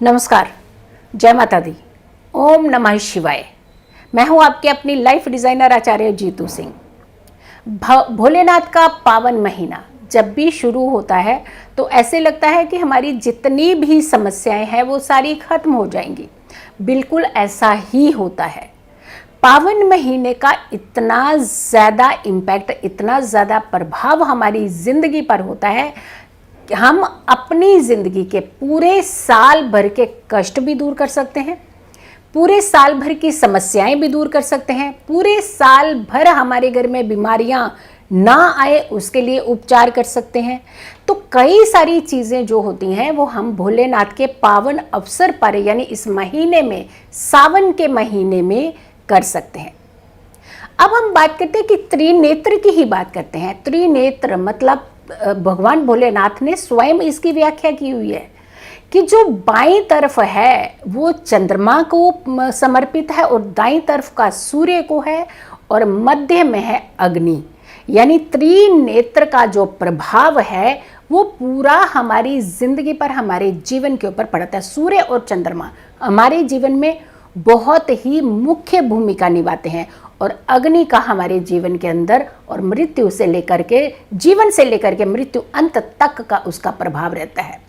नमस्कार, जय माता दी। ओम नमः शिवाय। मैं हूं आपके अपनी लाइफ डिज़ाइनर आचार्य जीतू सिंह। भोलेनाथ का पावन महीना जब भी शुरू होता है तो ऐसे लगता है कि हमारी जितनी भी समस्याएं हैं वो सारी खत्म हो जाएंगी। बिल्कुल ऐसा ही होता है। पावन महीने का इतना ज़्यादा इम्पैक्ट, इतना ज़्यादा प्रभाव हमारी ज़िंदगी पर होता है, हम अपनी ज़िंदगी के पूरे साल भर के कष्ट भी दूर कर सकते हैं, पूरे साल भर की समस्याएं भी दूर कर सकते हैं, पूरे साल भर हमारे घर में बीमारियां ना आए उसके लिए उपचार कर सकते हैं। तो कई सारी चीज़ें जो होती हैं वो हम भोलेनाथ के पावन अवसर पर यानी इस महीने में, सावन के महीने में कर सकते हैं। अब हम बात करते हैं कि त्रिनेत्र की ही बात करते हैं। त्रिनेत्र मतलब भगवान भोलेनाथ ने स्वयं इसकी व्याख्या की हुई है कि जो बाईं तरफ है वो चंद्रमा को समर्पित है और दाईं तरफ का सूर्य को है और मध्य में है अग्नि। यानी त्रिनेत्र का जो प्रभाव है वो पूरा हमारी जिंदगी पर, हमारे जीवन के ऊपर पड़ता है। सूर्य और चंद्रमा हमारे जीवन में बहुत ही मुख्य भूमिका निभाते हैं और अग्नि का हमारे जीवन के अंदर और मृत्यु से लेकर के, जीवन से लेकर के मृत्यु अंत तक का उसका प्रभाव रहता है।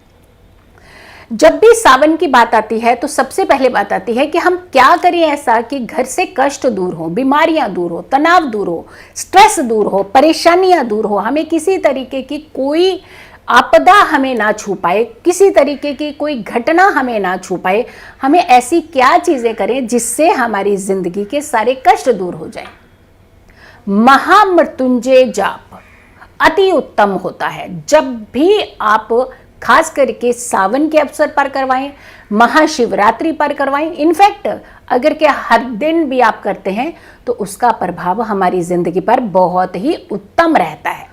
जब भी सावन की बात आती है तो सबसे पहले बात आती है कि हम क्या करें ऐसा कि घर से कष्ट दूर हो, बीमारियां दूर हो, तनाव दूर हो, स्ट्रेस दूर हो, परेशानियां दूर हो, हमें किसी तरीके की कोई आपदा हमें ना छू पाए, किसी तरीके की कोई घटना हमें ना छू पाए। हमें ऐसी क्या चीजें करें जिससे हमारी जिंदगी के सारे कष्ट दूर हो जाएं। महामृत्युंजय जाप अति उत्तम होता है। जब भी आप खास करके सावन के अवसर पर करवाएं, महाशिवरात्रि पर करवाएं, इनफैक्ट अगर के हर दिन भी आप करते हैं तो उसका प्रभाव हमारी जिंदगी पर बहुत ही उत्तम रहता है।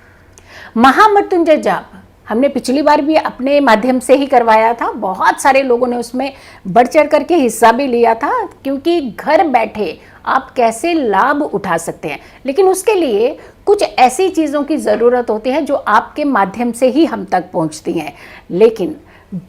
महामृत्युंजय जाप हमने पिछली बार भी अपने माध्यम से ही करवाया था। बहुत सारे लोगों ने उसमें बढ़ चढ़ करके हिस्सा भी लिया था, क्योंकि घर बैठे आप कैसे लाभ उठा सकते हैं। लेकिन उसके लिए कुछ ऐसी चीज़ों की ज़रूरत होती है जो आपके माध्यम से ही हम तक पहुंचती हैं। लेकिन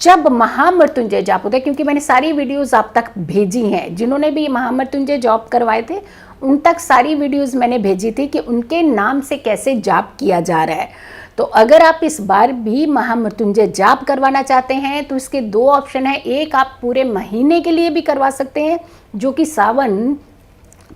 जब महामृत्युंजय जाप होता है, क्योंकि मैंने सारी वीडियोस आप तक भेजी हैं, जिन्होंने भी महामृत्युंजय जाप करवाए थे उन तक सारी वीडियोस मैंने भेजी थी कि उनके नाम से कैसे जाप किया जा रहा है। तो अगर आप इस बार भी महामृत्युंजय जाप करवाना चाहते हैं तो इसके दो ऑप्शन है। एक, आप पूरे महीने के लिए भी करवा सकते हैं जो कि सावन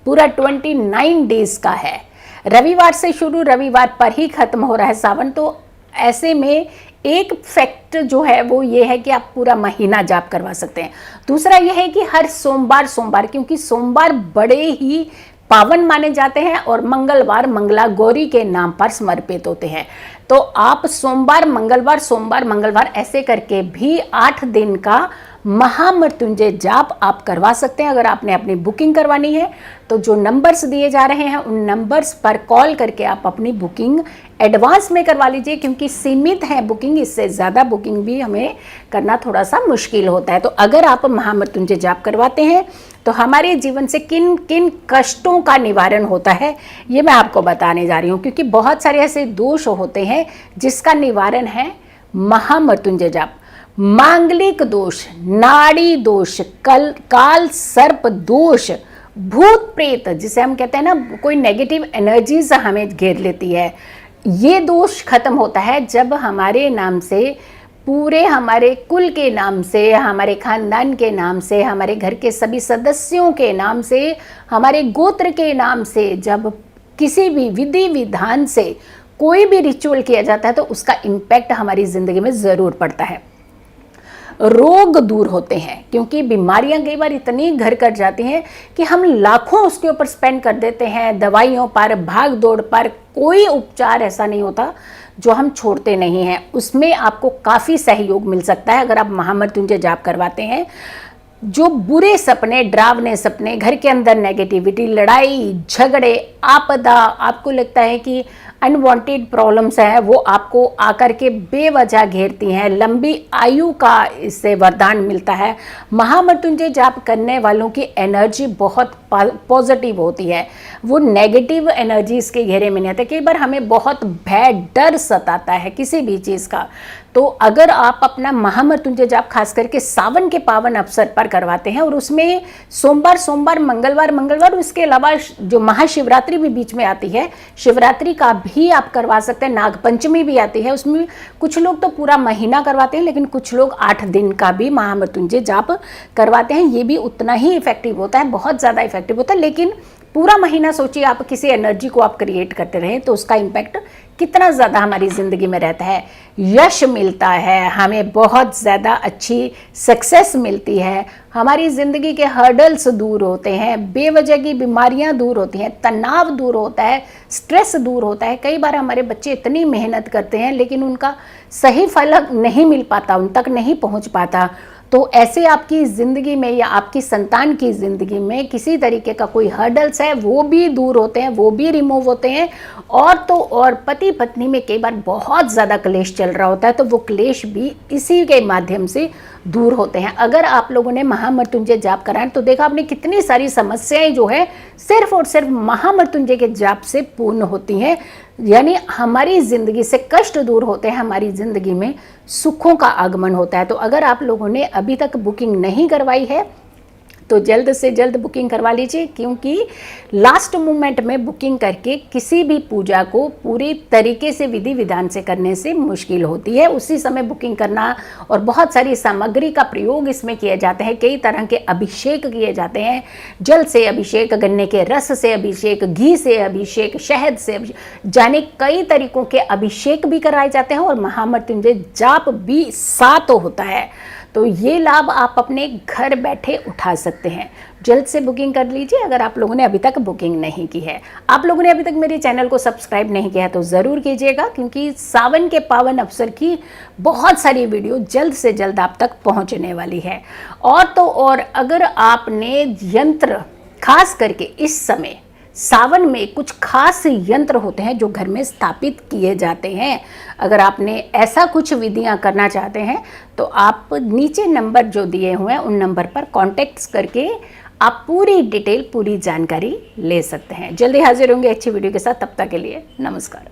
पूरा 29 डेज का है। रविवार से शुरू, रविवार पर ही खत्म हो रहा है सावन। तो ऐसे में एक फैक्ट जो है वो ये है कि आप पूरा महीना जाप करवा सकते हैं। दूसरा ये है कि हर सोमवार, क्योंकि सोमवार बड़े ही पावन माने जाते हैं और मंगलवार मंगला गौरी के नाम पर समर्पित होते हैं। तो आप सोमवार मंगलवार ऐसे करके भी 8 दिन का महामृत्युंजय जाप आप करवा सकते हैं। अगर आपने अपनी बुकिंग करवानी है तो जो नंबर्स दिए जा रहे हैं उन नंबर्स पर कॉल करके आप अपनी बुकिंग एडवांस में करवा लीजिए, क्योंकि सीमित है बुकिंग, इससे ज़्यादा बुकिंग भी हमें करना थोड़ा सा मुश्किल होता है। तो अगर आप महामृत्युंजय जाप करवाते हैं तो हमारे जीवन से किन किन कष्टों का निवारण होता है ये मैं आपको बताने जा रही हूँ, क्योंकि बहुत सारे ऐसे दोष होते हैं जिसका निवारण है महामृत्युंजय जाप। मांगलिक दोष, नाड़ी दोष, काल सर्प दोष, भूत प्रेत जिसे हम कहते हैं ना, कोई नेगेटिव एनर्जीज हमें घेर लेती है, ये दोष खत्म होता है जब हमारे नाम से, पूरे हमारे कुल के नाम से, हमारे खानदान के नाम से, हमारे घर के सभी सदस्यों के नाम से, हमारे गोत्र के नाम से जब किसी भी विधि विधान से कोई भी रिचुअल किया जाता है तो उसका इम्पैक्ट हमारी ज़िंदगी में ज़रूर पड़ता है। रोग दूर होते हैं, क्योंकि बीमारियां कई बार इतनी घर कर जाती हैं कि हम लाखों उसके ऊपर स्पेंड कर देते हैं, दवाइयों पर, भाग दौड़ पर। कोई उपचार ऐसा नहीं होता जो हम छोड़ते नहीं हैं। उसमें आपको काफ़ी सहयोग मिल सकता है अगर आप महामृत्युंजय जाप करवाते हैं। जो बुरे सपने, डरावने सपने, घर के अंदर नेगेटिविटी, लड़ाई झगड़े, आपदा, आपको लगता है कि अनवांटेड प्रॉब्लम्स हैं वो आपको आकर के बेवजह घेरती हैं, लंबी आयु का इससे वरदान मिलता है। महामृत्युंजय जाप करने वालों की एनर्जी बहुत पॉजिटिव होती है, वो नेगेटिव एनर्जीज के घेरे में नहीं आते। कई बार हमें बहुत भय, डर सताता है किसी भी चीज़ का, तो अगर आप अपना महामृत्युंजय जाप खास करके सावन के पावन अवसर पर करवाते हैं, और उसमें सोमवार, मंगलवार, उसके अलावा जो महाशिवरात्रि भी बीच में आती है, शिवरात्रि का भी आप करवा सकते हैं, नागपंचमी भी आती है, उसमें कुछ लोग तो पूरा महीना करवाते हैं, लेकिन कुछ लोग 8 दिन का भी महामृत्युंजय जाप करवाते हैं। ये भी उतना ही इफेक्टिव होता है, बहुत ज़्यादा इफेक्टिव होता है। लेकिन पूरा महीना सोचिए, आप किसी एनर्जी को आप क्रिएट करते रहें तो उसका इम्पैक्ट कितना ज़्यादा हमारी ज़िंदगी में रहता है। यश मिलता है, हमें बहुत ज़्यादा अच्छी सक्सेस मिलती है, हमारी ज़िंदगी के हर्डल्स दूर होते हैं, बेवजह की बीमारियां दूर होती हैं, तनाव दूर होता है, स्ट्रेस दूर होता है। कई बार हमारे बच्चे इतनी मेहनत करते हैं लेकिन उनका सही फल नहीं मिल पाता, उन तक नहीं पहुंच पाता। तो ऐसे आपकी ज़िंदगी में या आपकी संतान की ज़िंदगी में किसी तरीके का कोई हर्डल्स है वो भी दूर होते हैं, वो भी रिमूव होते हैं। और तो और पति पत्नी में कई बार बहुत ज़्यादा क्लेश चल रहा होता है, तो वो क्लेश भी इसी के माध्यम से दूर होते हैं। अगर आप लोगों ने महामृत्युंजय जाप कराएं तो देखा आपने कितनी सारी समस्याएं जो है सिर्फ और सिर्फ महामृत्युंजय के जाप से पूर्ण होती हैं। यानी हमारी ज़िंदगी से कष्ट दूर होते हैं, हमारी ज़िंदगी में सुखों का आगमन होता है। तो अगर आप लोगों ने अभी तक बुकिंग नहीं करवाई है तो जल्द से जल्द बुकिंग करवा लीजिए, क्योंकि लास्ट मोमेंट में बुकिंग करके किसी भी पूजा को पूरी तरीके से विधि विधान से करने से मुश्किल होती है। उसी समय बुकिंग करना, और बहुत सारी सामग्री का प्रयोग इसमें किए जाते हैं, कई तरह के अभिषेक किए जाते हैं, जल से अभिषेक, गन्ने के रस से अभिषेक, घी से अभिषेक, शहद से अभिषेक, जाने कई तरीकों के अभिषेक भी कराए जाते हैं, और महामृत्युंजय जाप भी साथ होता है। तो ये लाभ आप अपने घर बैठे उठा सकते हैं। जल्द से बुकिंग कर लीजिए अगर आप लोगों ने अभी तक बुकिंग नहीं की है। आप लोगों ने अभी तक मेरे चैनल को सब्सक्राइब नहीं किया है तो ज़रूर कीजिएगा, क्योंकि सावन के पावन अवसर की बहुत सारी वीडियो जल्द से जल्द आप तक पहुंचने वाली है। और तो और अगर आपने यंत्र, खास करके इस समय सावन में कुछ खास यंत्र होते हैं जो घर में स्थापित किए जाते हैं, अगर आपने ऐसा कुछ विधियां करना चाहते हैं तो आप नीचे नंबर जो दिए हुए हैं उन नंबर पर कॉन्टेक्ट करके आप पूरी डिटेल, पूरी जानकारी ले सकते हैं। जल्दी हाजिर होंगे अच्छी वीडियो के साथ, तब तक के लिए नमस्कार।